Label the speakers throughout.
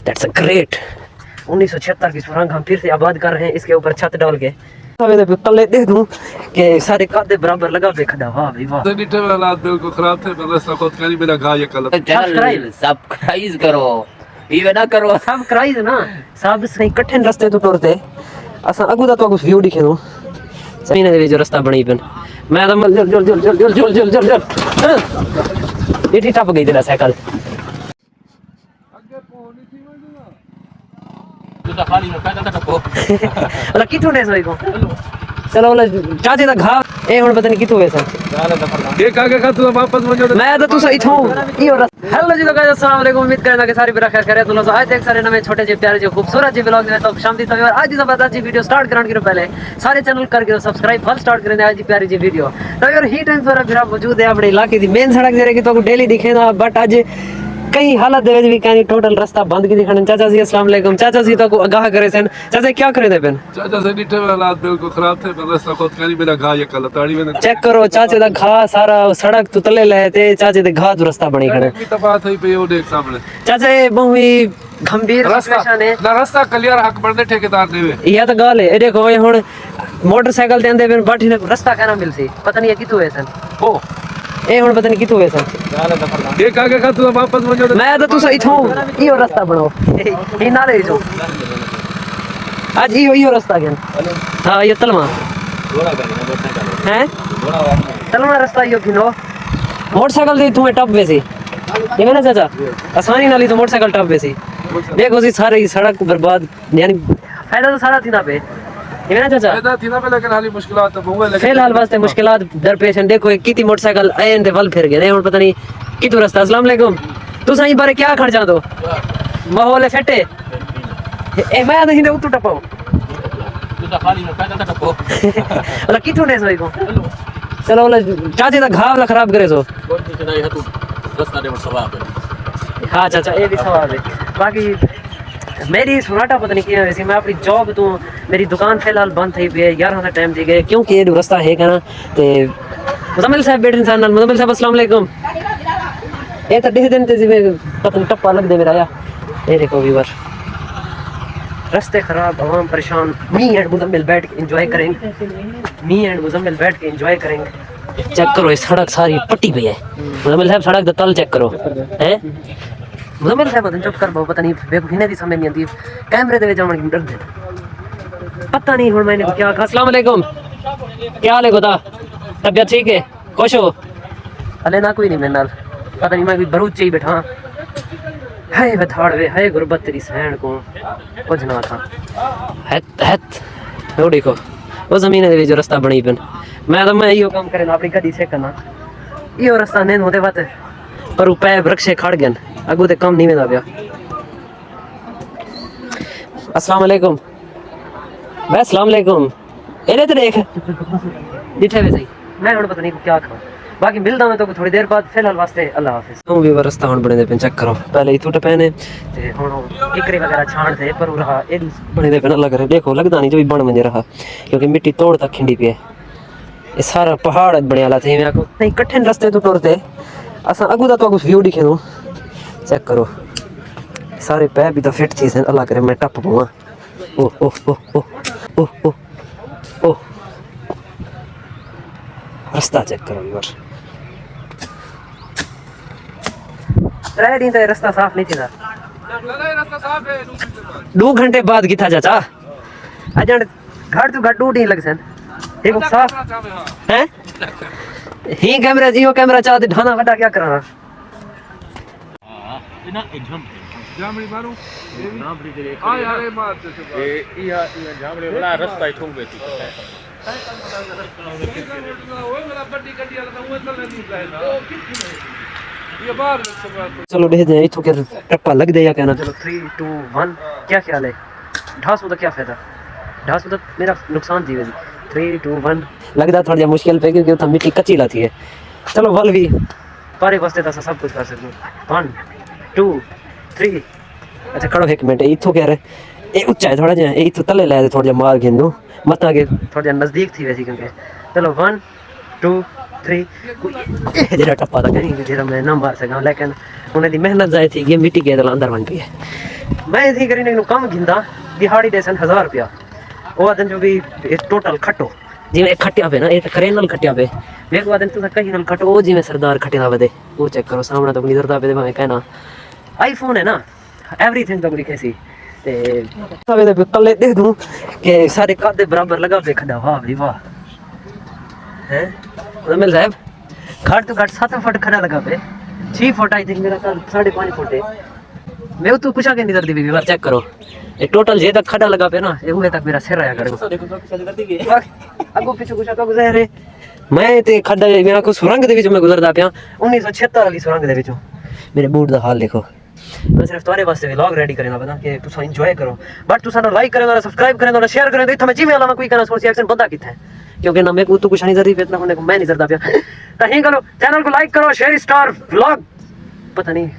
Speaker 1: That's a great 1976 की सुरंग हम फिर से आबाद कर रहे हैं इसके ऊपर छत डाल के। तले दे दूं कि सारे कादे बराबर लगा पे खड़ा। वाह भाई वाह।
Speaker 2: नीचे हालात बिल्कुल खराब थे, पर रास्ता खुद करी मेरा घा ये कल
Speaker 1: सब्सक्राइब करो ये ना करो सब्सक्राइब ना सब सही कठिन रास्ते तो टुरते असा अगू दा तो कुछ व्यू दिखे दो सही ने जो रास्ता बनी बन मैं तो जल जल जल जल जल जल जल जल जल ये टप गई तेरा साइकिल
Speaker 3: तो खाली में पैदल टपो
Speaker 1: मतलब किथों ने सोई को चलो वाला चाचे दा घा ए हुन पता नहीं किथों वैसा
Speaker 2: ये काके का तू वापस वजो
Speaker 1: मैं तो तू सही थो यो हेलो जी तो गाइस अस्सलाम वालेकुम उम्मीद करना कि सारी बरा खैर करे तो आज एक सारे नवे छोटे जे प्यारे जे खूबसूरत जे व्लॉग में तो शाम दी तो आज की जबरदस्त जी वीडियो स्टार्ट करने के पहले सारे चैनल करके सब्सक्राइब फल स्टार्ट करें आज की प्यारी जी वीडियो तो यार ही टाइम पर फिर मौजूद है अपने इलाके दी मेन सड़क जे की तो डेली दिखेना बट आज कई हालत दे भी कहीं टोटल रास्ता बंद की दिखाने। चाचा जी अस्सलाम वालेकुम। चाचा जी तो आगाह करे सन चाचा क्या करे दे पेन
Speaker 2: चाचा से नीचे हालात बिल्कुल खराब थे, पर रास्ता खुद करी मेरा घा ये कल ताड़ी में
Speaker 1: चेक करो चाचे दा घा सारा सड़क तो तले ले ते चाचे दे घा तो रास्ता बनी खड़े
Speaker 2: भी तपा थई पे ओ देख सामने
Speaker 1: चाचा ये बहुत गंभीर सिचुएशन है
Speaker 2: ना रास्ता क्लियर हक बनने ठेकेदार देवे ये
Speaker 1: तो गाल है। ए देखो ये हुन मोटरसाइकिल ते अंदे बिन बैठी ने रास्ता कहना मिलसी पता नहीं कितु है सन
Speaker 2: ओ
Speaker 1: ए हुन पता नहीं कितु है सन
Speaker 2: ये काके का तू वापस वजो
Speaker 1: मैं तो सही थो यो रास्ता बनो ई नाले जो आज यो रास्ता गन हां ये तलवा हैं तलवा रास्ता यो किनो मोटरसाइकिल दे तू टप वैसे ये ना चाचा आसानी नाली तो मोटरसाइकिल टप वैसे देखो जी सारी सड़क बर्बाद यानी फायदा तो सारा थी ना पे ये ना चाचा
Speaker 2: फायदा थी ना पे लेकिन हाली मुश्किलात तो होंगे लेकिन
Speaker 1: फिलहाल वास्ते मुश्किलात दरपेश हैं। देखो कितनी मोटरसाइकिल आए वल फिर गए हुन पता नहीं कितु रास्ता। अस्सलाम वालेकुम तू सही बारे क्या खड़ जा दो माहौल फटे ए मैं नहीं दे उतु टपाओ
Speaker 3: तो खाली में पैदल टपो
Speaker 1: मतलब किथों ने सोई को चलो वाला चाचे दा घा वाला खराब करे सो
Speaker 3: रास्ता दे सवाब है।
Speaker 1: हां चाचा ये भी सवाल है। बाकी मेरी सुनाटा पता नहीं क्या वैसे मैं अपनी जॉब तो मेरी दुकान फिलहाल बंद थी पे 11 का टाइम दी गए क्योंकि ये रास्ता है ना ते मुजम्मिल साहब बैठे इंसान मुजम्मिल साहब अस्सलाम वालेकुम ये तो देख दिन ते पता नहीं टप्पा लग दे मेरा या ये देखो व्यूअर रास्ते खराब आवाम परेशान मी एंड मुजम्मिल बैठ के एंजॉय करेंगे मी एंड मुजम्मिल बैठ के एंजॉय करेंगे। चेक करो ये सड़क सारी पट्टी पे है मुजम्मिल साहब सड़क दा तल चेक करो हैं मुजम्मिल साहब चुप कर पता नहीं बेबुखिने दी समझ नहीं आती कैमरे दे जावन की डर दे पता नहीं हुन मैंने क्या कहा। अस्सलाम वालेकुम क्या हाल है गोदा तबीयत ठीक है खुश हो अले ना कोई नहीं मेरे नाल पता नहीं मैं कोई बरूच ही बैठा है बथाड़ वे है गुरबत तेरी सहन को कुछ ना था हत वो देखो वो जमीन दे जो रास्ता बनी बन मैं यो काम करे अपनी गड्डी से करना यो रास्ता नहीं होते बात पर ऊपर वृक्षे खड़ गन अगू ते कम नहीं वेंदा पिया। अस्सलाम वालेकुम भाई अस्सलाम वालेकुम एने ते देख दिठे वे सही मैं हुन पता नहीं क्या खाऊं बाकी मिलदा मैं तो थोड़ी देर बाद फिलहाल वास्ते अल्लाह हाफिज। तुम भी रास्ता हुन बने दे पे चेक करो पहले इतु टपने ते हुन किकरे वगैरह छाण थे पर रहा ए बने दे पे लग रहा देखो लगदा नहीं जो भी बन मंजे रहा क्योंकि मिट्टी तोड़ तक खिंडी पे ये सारा पहाड़ बने वाला थे मैं को नहीं कठिन रास्ते तो टुरते असा अगू दा तो कुछ व्यू दिखे दो चेक करो सारे पैर भी तो फिट थी सन अल्लाह करे मैं टप पाऊंगा ओ ओ ओ ओ ओ ओ ओ रास्ता चेक करो यार राइडिंग तो रास्ता साफ नहीं थी था
Speaker 2: रास्ता साफ है
Speaker 1: 2 घंटे बाद की था चाचा अजन घर तो घर टूट ही लग सन देखो साफ हैं ही कैमरा जियो कैमरा चाहते ढाना वड्डा क्या कराना
Speaker 3: ना एग्जाम
Speaker 2: जामड़ी मारू
Speaker 3: नामड़ी दे
Speaker 2: आ यार ए मार ते
Speaker 3: ए या जामड़े वाला रास्ता ही ठोक बेती
Speaker 2: ओए मेरा बड्डी गड्डी वाला तो वो चल नहीं जाएगा ये बाहर
Speaker 1: चलो देख दे इथों के टप्पा लग दे या कहना चलो 3 2 1 क्या ख्याल है ढासू तो क्या फायदा ढासू तो मेरा नुकसान थी 3 2 1 लगदा थोड़ा मुश्किल पे क्योंकि उथा मिट्टी कच्ची लाती है। चलो वल भी पारे वास्ते तो सब कुछ कर सकते 1 2 3 अच्छा खड़ो एक मिनट इथों कह रहे ए ऊंचा है थोड़ा जा ए इथों तले ले थोड़ा मार गेंदो मत आगे थोड़ा नजदीक थी वैसी क्योंकि चलो 1 2 3 जेड़ा टप्पा था कहीं जेड़ा मैं ना मार सका लेकिन उन्हें दी मेहनत जाए थी ये मिट्टी के अंदर बन गई है मैं थी करीने नु काम घिंदा दिहाड़ी दे सन 1000 रुपया वो दिन जो भी टोटल खट्टो जिवें एक खट्टिया पे ना ये करेनल खट्टिया पे एक बार दिन तो कहीं नल खट्टो वो जिवें सरदार खट्टिया बदे वो चेक करो सामने तो अपनी दरदा पे मैं कहना आईफोन है ना एवरीथिंग तो लिखे सी ते तवे दे कल्ले देख दूं कि सारे कादे बराबर लगा पे खड़ा वाह भाई वाह हैं मुजम्मिल साहब घट तो घट 7 फुट खड़ा लगा पे 6 फुट आई थिंक मेरा कल 5.5 फुट है मैं तो कुछ आगे नहीं करती भी बार चेक करो ये टोटल जे तक खड़ा लगा पे ना ये हुए तक मेरा सिर आया करेगा अगो पीछे कुछ का गुजर रे मैं ते खड़ा मैं को सुरंग दे विच मैं गुजरदा पिया 1976 वाली सुरंग दे विचों मेरे बूट दा हाल देखो मैं सिर्फ तुम्हारे वास्ते व्लॉग रेडी करेगा पता कि तुसा एंजॉय करो बट तुसा ना लाइक करे ना सब्सक्राइब करे ना शेयर करे तो इतना मैं जीवे वाला कोई करना सोच एक्शन बंदा किथे क्योंकि ना मैं को तो कुछ नहीं जरूरी इतना होने को मैं नहीं करता पिया कहीं करो चैनल को लाइक करो शेयर स्टार व्लॉग पता नहीं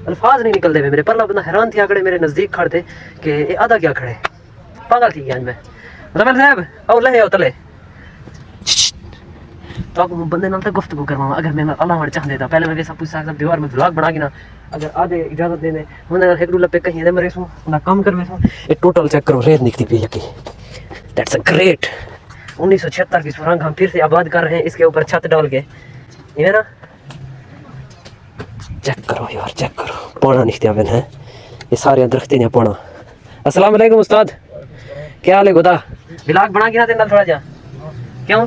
Speaker 1: अल्फाज नहीं निकलते मेरे पहला बंदा हैरान थी आकड़े मेरे नजदीक खड़े थे कि ये आधा क्या खड़े पागल थी आज मैं मुजम्मिल साहब आओ ले आओ तले तो आपको बंदे नाल तक गुफ्तगू करवाऊं अगर मैं अल्लाह वाले चाहते था पहले मैं वैसा पूछ सकता दीवार में व्लॉग बना के ना अगर आधे इजाजत दे दे मुने एक रूल पे कहीं दे मरे सो ना काम कर में सो ये टोटल चेक करो रेत निकली पई है की दैट्स अ ग्रेट 1976 की सुरंग हम फिर से आबाद कर रहे हैं इसके ऊपर छत डाल के ये ना चेक करो यार चेक करो पौना निकतिया बन है ये सारे दरख्तें ने पौना अस्सलाम वालेकुम उस्ताद क्या हाल है खुदा व्लॉग बना के ना देना थोड़ा जा क्यों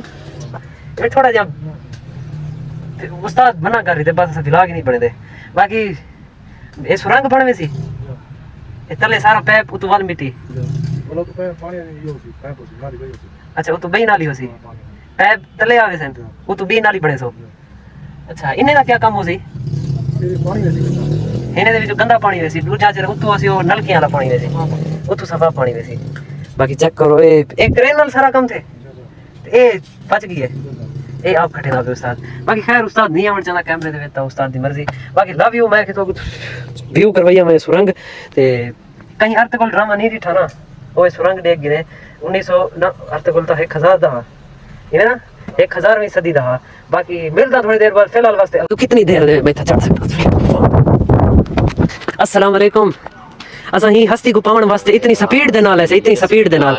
Speaker 1: ये थोड़ा जा उस्ताद बना कर रहे थे बस व्लॉग ही नहीं बने थे बाकी ये सुरंग बन में सी ये तले सारा पैप उतवाल मिट्टी
Speaker 2: बोलो तो पानी नहीं होती पाइप होती नाली गई होती
Speaker 1: अच्छा वो तो बई नाली होसी पैप तले आवे सन वो तो बी नाली बने सो अच्छा इन्हें का क्या काम हो सी
Speaker 2: ये पानी नहीं
Speaker 1: इन्हें दे विच गंदा पानी वेसी दूजा चर उतो असी वो नलके वाला पानी वेसी उतो सफा पानी वेसी बाकी चेक करो ये एक रेनल सारा काम थे ए बच गई है ए आप खटे ना उस्ताद बाकी खैर उस्ताद नहीं आवन चला कैमरे दे वेता उस्ताद दी मर्जी बाकी लव यू मैं तो व्यू करवाइया मैं सुरंग ते कहीं अर्तकोल ड्रामा नहीं दिठा ना ओए सुरंग देख गिरे 1900 ना अर्तकोल तो 1000 दा ये ना 1000वीं सदी दा बाकी मिलदा थोड़ी देर बाद फिलहाल वास्ते तो कितनी देर मैं था चढ़ सकता अस्सलाम वालेकुम असा ही हस्ती को पावन वास्ते इतनी स्पीड दे नाल है इतनी स्पीड दे नाल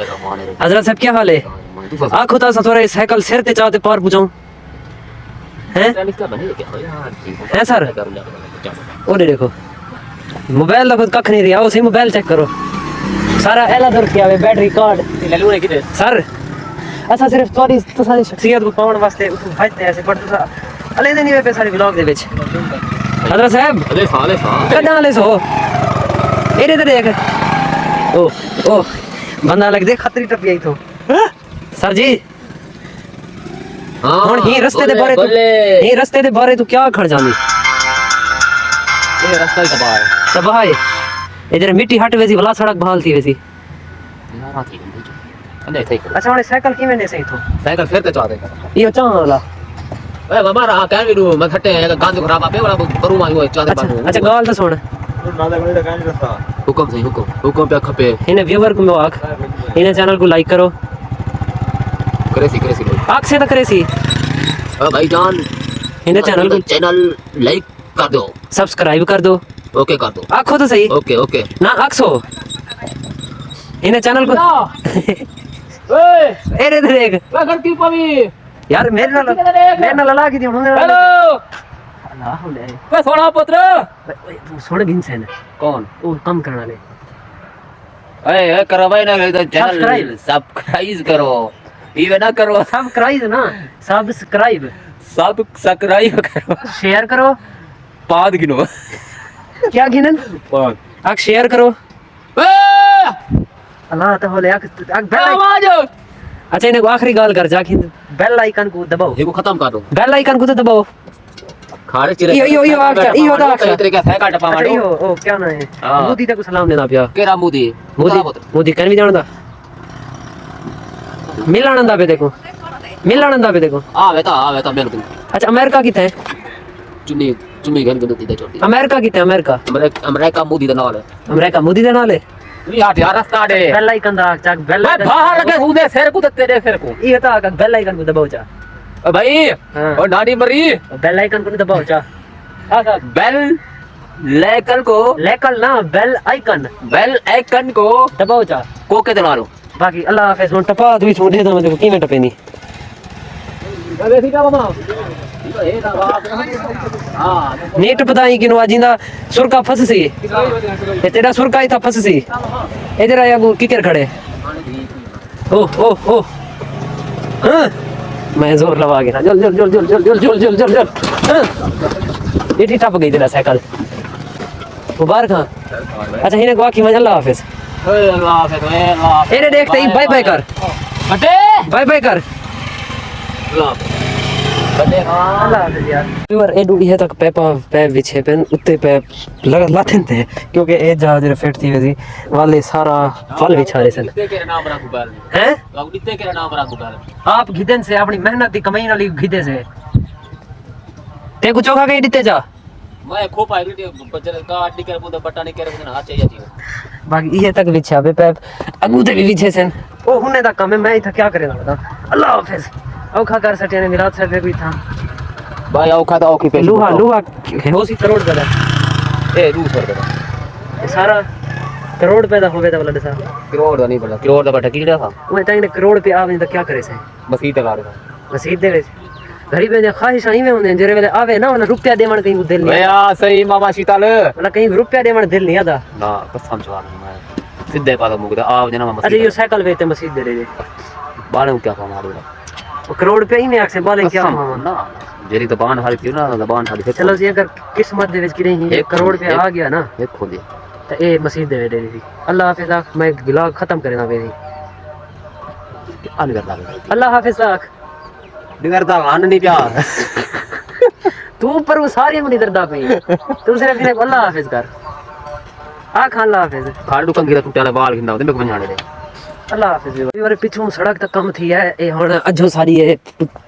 Speaker 1: हजरत साहब क्या हाल है आखो ता थोड़ा साइकिल सिर ते चाहते पार पुजाऊं हैं हैं सर ओरे देखो मोबाइल दा खुद कख नहीं रिया उसी मोबाइल चेक करो सारा एला दर किया बैटरी कार्ड ले लो ने किते सर असा सिर्फ तुम्हारी तुसारी शख्सियत को पावन वास्ते उस भजते ऐसे पर तुसा अले दे नहीं पे सारी व्लॉग दे विच हजरत साहब
Speaker 3: अले साले
Speaker 1: कदा ले सो एरे ते देख ओ ओ बंदा लग दे खतरी टपी आई तो सर जी
Speaker 3: हां
Speaker 1: हुन ही रस्ते दे बारे तू ही रस्ते दे बारे तू क्या खड़ जांदी
Speaker 3: ये रास्ता ही
Speaker 1: तबाह है इधर मिट्टी हट वैसी भला सड़क बहाल थी वैसी अच्छा वाले साइकिल किवें ने सही तो
Speaker 3: साइकिल फिर ते चाहते
Speaker 1: यो चां वाला
Speaker 3: ए मामा रहा कह भी दू मैं खट्टे है गांध खराब आपे वाला करू मा यो चाहते
Speaker 1: अच्छा अच्छा गाल तो सुन
Speaker 2: नाला गली का नहीं रास्ता
Speaker 3: हुक्म सही हुक्म पे खपे
Speaker 1: इन्हें व्यूअर को आख इन्हें चैनल को लाइक करो
Speaker 3: करे
Speaker 1: आख से तो करे सी
Speaker 3: भाईजान
Speaker 1: इन्हें
Speaker 3: चैनल लाइक कर दो
Speaker 1: सब्सक्राइब कर दो
Speaker 3: ओके कर दो
Speaker 1: आखो तो सही
Speaker 3: ओके
Speaker 1: ना आखसो इन्हें चैनल को
Speaker 3: ओए
Speaker 1: एरे देख
Speaker 3: मैं गलती पावी
Speaker 1: यार मेरे नाल लला की दी
Speaker 3: हेलो
Speaker 1: अल्लाह ले
Speaker 3: मैं सोना पुत्र
Speaker 1: सुन गिन से
Speaker 3: कौन
Speaker 1: वो कम करना ले
Speaker 3: ए करो भाई ना चैनल सब्सक्राइब करो ये ना करो
Speaker 1: सब्सक्राइब ना सब्सक्राइब
Speaker 3: करो
Speaker 1: शेयर करो
Speaker 3: पाद गिनो
Speaker 1: क्या गिनन
Speaker 3: पाद
Speaker 1: आक शेयर करो
Speaker 3: ए
Speaker 1: अल्लाह तो होले आक बेल
Speaker 3: आवाज
Speaker 1: अच्छा इन्हें आखिरी गाल कर जाके बेल आइकन को दबाओ
Speaker 3: ये को खत्म कर दो
Speaker 1: बेल आइकन को तो दबाओ
Speaker 3: खाड़े चिरे
Speaker 1: यो आक
Speaker 3: तेरे का साइकिल टपा मारो
Speaker 1: यो ओ क्या ना है मोदी तक सलाम देना पिया
Speaker 3: केरा मोदी
Speaker 1: मोदी कन भी जानदा मिलानंदा पे देखो
Speaker 3: आवे ता बिल्कुल
Speaker 1: अच्छा अमेरिका किथे है
Speaker 3: चुन्नी गन गन दे छोटी
Speaker 1: अमेरिका किथे
Speaker 3: अमेरिका मोदी दा नाल है
Speaker 1: अमेरिका मोदी दे नाल है
Speaker 3: यार रास्ता दे
Speaker 1: बेल आइकन दा चक बेल
Speaker 3: मैं बाहर लगे हूं दे सिर को तेरे सिर को
Speaker 1: ये ता का बेल आइकन को दबाओ चा
Speaker 3: ओ भाई ओ नानी मरी
Speaker 1: बेल आइकन को दबाओ चा
Speaker 3: बेल लेकल को
Speaker 1: लेकल ना बेल आइकन
Speaker 3: को
Speaker 1: दबाओ जा
Speaker 3: कोके ते मारो
Speaker 1: बाकी अल्लाह हाफिज हुन टपा तू छूट दे मैं किवें टपेंदी
Speaker 3: अबे सीधा मामा
Speaker 1: नीट बताई कि नवाजिंदा सुरका फस सी ते तेरा सुरका ही था फस सी इधर आया गो किकर खड़े ओ ओ ओ हां मैं जोर लगा गया जल जल जल जल जल जल जल जल जल जल हां ये टप गई तेरा साइकिल मुबारक हां अच्छा इन्हें को आखी मजा अल्लाह हाफिज
Speaker 3: अल्लाह हाफिज
Speaker 1: एरे देखते ही बाय बाय कर
Speaker 3: बटे
Speaker 1: बाय बाय कर
Speaker 3: अल्लाह बटे
Speaker 1: अल्लाह हाफिज यार व्यूअर ए डूडी है तक पेपा पे विछे पेन उत्ते पे लगा लाथन थे क्योंकि ए जहाज रे फिट थी वसी वाले सारा फल बिछारे सन
Speaker 3: के नाम रखू कर
Speaker 1: हैं
Speaker 3: लौड़ीते के नाम रखू कर
Speaker 1: आप घिदन से अपनी मेहनत की कमाई वाली घिदे से ते को चोखा कहीं दिते जा
Speaker 3: मैं खो पाई बचर का अड्डी कर बुंदा बट्टा नहीं कर बुंदा हाथ चाहिए थी
Speaker 1: बाकी ये तक बिछा बे पे अगू ते भी बिछे सन ओ हुने दा काम है मैं इथा क्या करेगा बता अल्लाह हाफिज औखा कर सटे ने मिलाद से पे कोई था
Speaker 3: भाई औखा तो औखी पे
Speaker 1: लोहा लोहा होसी करोड़ का
Speaker 3: ए 200 रुपए
Speaker 1: ये सारा करोड़ पैदा होवे दा वाला दसा
Speaker 3: करोड़ का नहीं पता करोड़ का बट्टा कीड़ा था
Speaker 1: मैं ताई ने करोड़ पे आवे तो क्या करे से
Speaker 3: मसीह लगा रहा
Speaker 1: मसीद दे गरीब ने ख्वाहिश आई में होंदे जेरे वेले आवे ना वाला रुपया देवण कहीं दिल नहीं
Speaker 3: भैया सही मामा शीतल
Speaker 1: वाला कहीं रुपया देवण दिल नहीं आदा
Speaker 3: ना कसम से मैं सीधे पादा मुगदा आओ जना मामा
Speaker 1: अरे ये साइकिल वेते मसीद दे दे
Speaker 3: बाले क्या काम आ
Speaker 1: वो करोड़ पे ही में आके बाले क्या
Speaker 3: ना जेरी जबान हारी थी ना जबान हारी
Speaker 1: चलो जी अगर किस्मत दे विच की नहीं 1 करोड़ पे आ गया ना
Speaker 3: एक खोली
Speaker 1: तो ए मसीद दे दे दी अल्लाह हाफिज आख मैं गिला खत्म करेना मेरी
Speaker 3: आने करता
Speaker 1: अल्लाह हाफिज आख
Speaker 3: डिगरता आन नहीं प्यार
Speaker 1: तू पर वो सारी में दर्दा पे तू सिर्फ इन्हें अल्लाह हाफिज कर आख अल्लाह हाफिज
Speaker 3: खाड़ू कंगी टूटा वाला बाल खिंदा ओदे में को जाने दे
Speaker 1: अल्लाह हाफिज भी बारे पिछू सड़क तक कम थी है ए हुन अजो सारी है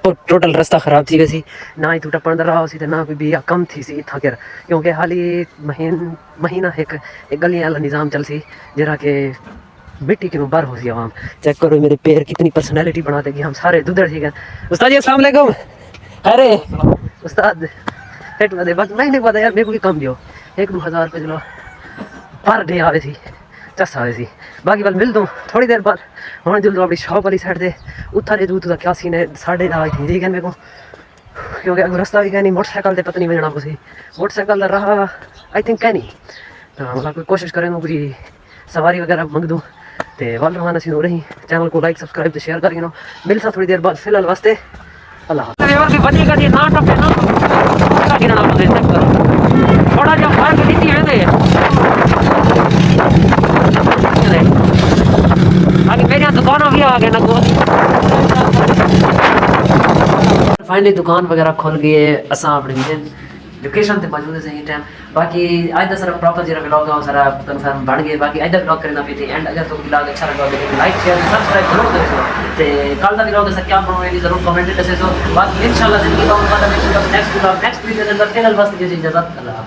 Speaker 1: टोटल रास्ता खराब थी वैसी ना ही तू टपण दा रहा सी ते ना कोई भी कम थी सी इथा कर क्योंकि हाली महीना एक गलियां वाला निजाम चल सी जरा के मिट्टी के बार हो सी आवाम चेक करो मेरे पैर कितनी पर्सनालिटी बनाते कि हम सारे दुधड़ ठीक है उस्ताद जी अस्सलाम वालेकुम अरे उस्ताद हेट में दे बस नहीं पता यार मेरे को भी कम दियो 1-2 रुपए चलो पर डे आवे सी चस आवे सी बाकी बात मिल दूँ थोड़ी देर बाद हम जल्द अपनी शॉप वाली साइड से उतर दूध का क्या सीन है 8:30 थी ठीक है मेरे को क्योंकि अगर रास्ता भी कहनी मोटरसाइकिल से पता नहीं बजना कुछ मोटरसाइकिल रहा आई थिंक कहनी तो मतलब कोई कोशिश करें कोई सवारी वगैरह मंग दूँ तो वाल रवाना सी हो रही चैनल को लाइक सब्सक्राइब शेयर कर गिनो मिलता थोड़ी देर बाद फिलहाल वास्ते अल्लाह थोड़ा जो फर्क नीति है आगे मेरे यहाँ दुकानों भी आ गए ना फाइनली दुकान वगैरह खुल गई है असा अपनी लोकेशन ते मौजूद है सही टाइम बाकी आज दा सारा प्रॉपर जरा व्लॉग है सारा कंफर्म बन गए बाकी आज दा व्लॉग करना पे थी एंड अगर तो व्लॉग अच्छा लगा तो लाइक शेयर सब्सक्राइब जरूर करो ते कल दा व्लॉग ऐसा क्या बनाओ ये जरूर कमेंट करके दसो बाकी इंशाल्लाह जिंदगी का नेक्स्ट व्लॉग नेक्स्ट वीडियो के अंदर चैनल बस दीजिए इजाजत अल्लाह।